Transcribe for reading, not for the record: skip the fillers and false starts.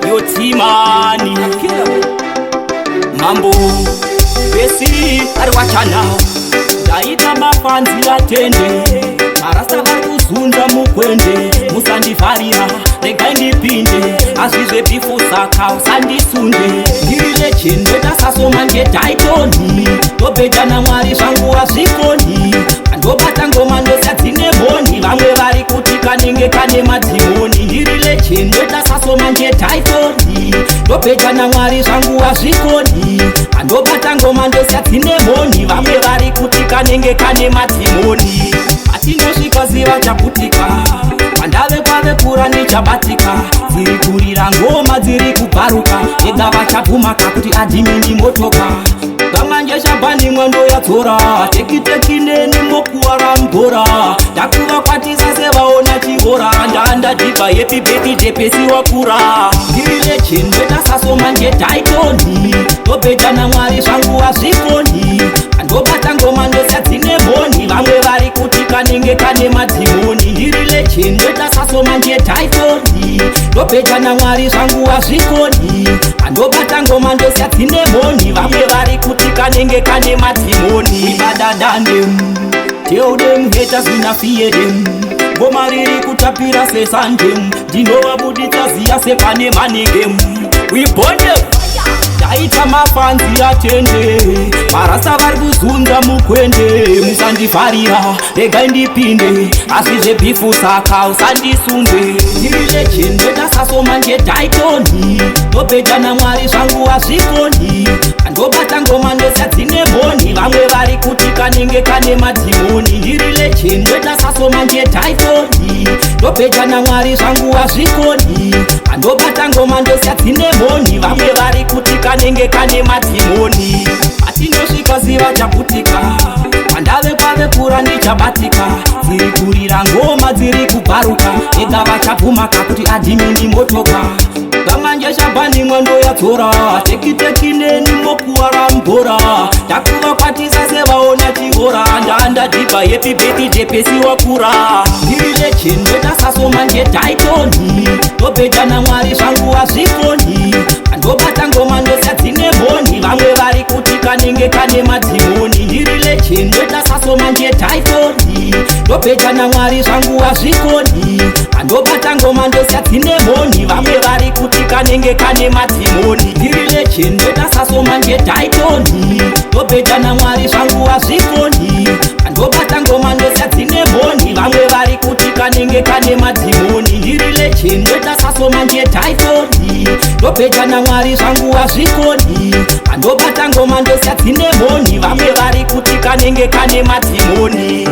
yotimani mambo besi arwachana daita mafanzi atende marasta vari kuzunza mukwende musandifarira regai ndipinde azvizve bhifu saka usandisunde ndiri legend vetasasoma ngetaitoni ndobhedha namwari zvangu hazvikoni andobata ngoma ndosadzine boni vamwe vari kuti kanenge kane madhimoni ndiri legend vetasasoma ngetaitoni ndobhedha namwari zvangu hazvikoni andobata ngoma ndosadzine boni vamwe vari kuti kanenge kane madhimoni atinosvika ziva chaputika pandave kwave kura nechabatika dziri kurira ngoma dziri kubharuka ega vachabhumaka kuti adhimini motoka gamanje shabhani mwando yadzora tekitekine mokuwara mbora ndakuvakwatisa sevaona chivora ndandadhibha yepi beki jepesi wakura ndiri legend vetasasoma ngetaitoni ndobhedha namwari zvangu hazvikoni andobata ngoma ndosadzine boni vamwe vari kuti kanenge kane madhimoni ndiri legend vetasasoma ngetaitoni ndobhedha namwari zvangu hazvikoni andobata ngoma ndosadzine boni vamwe vari kuti kanenge kane madhimoni ibadadandem tell them haters we not fear them ngoma riri kutapira sesandem ndinovabuditsa ziya sepane manigem we burn them daita mafanzi atende marasta vari kuzunza mukwende musandifarira regai ndipinde azvizve bhifu saka usandisunde ndiri legend vetasasoma ngetaitoni ndobhedha namwari zvangu hazvikoni andobata ngoma ndosadzine boni vamwe vari kuti kanenge kane madhimoni ndiri legend vetasasoma ngetaitoni ndobhedha namwari zvangu hazvikoni andobata ngoma ndosadzine boni vamwe vari kuti kanenge kane madhimoni atinosvika ziva chaputika pandave kwave kura nechabatika dziri kurira ngoma dziri kubharuka ega vachabhumaka kuti adhimini motoka gamanje shabhani mwando yadzora tekitekine mokuwara mbora ndakuvakwatisa sevaona chivora ndandadhibha yepi beki jepesi wakura ndiri legend vetasasoma ngetaitoni ndobhedha namwari zvangu hazvikoni andobata ngoma ndosadzine boni vamwe vari kuti kanenge kane madhimoni ndiri legend vetasasoma ngetaitoni ndobhedha namwari zvangu hazvikoni andobata ngoma ndosadzine boni vamwe vari kuti kanenge kane madhimoni ndiri legend vetasasoma ngetaitoni ndobhedha namwari zvangu hazvikoni andobata ngoma ndosadzine boni vamwe vari kuti kanenge kane madhimoni ndiri legend vetasasoma ngetaitoni ndobhedha namwari zvangu hazvikoni andobata ngoma ndosadzine boni vamwe vari kuti kanenge kane madhimoni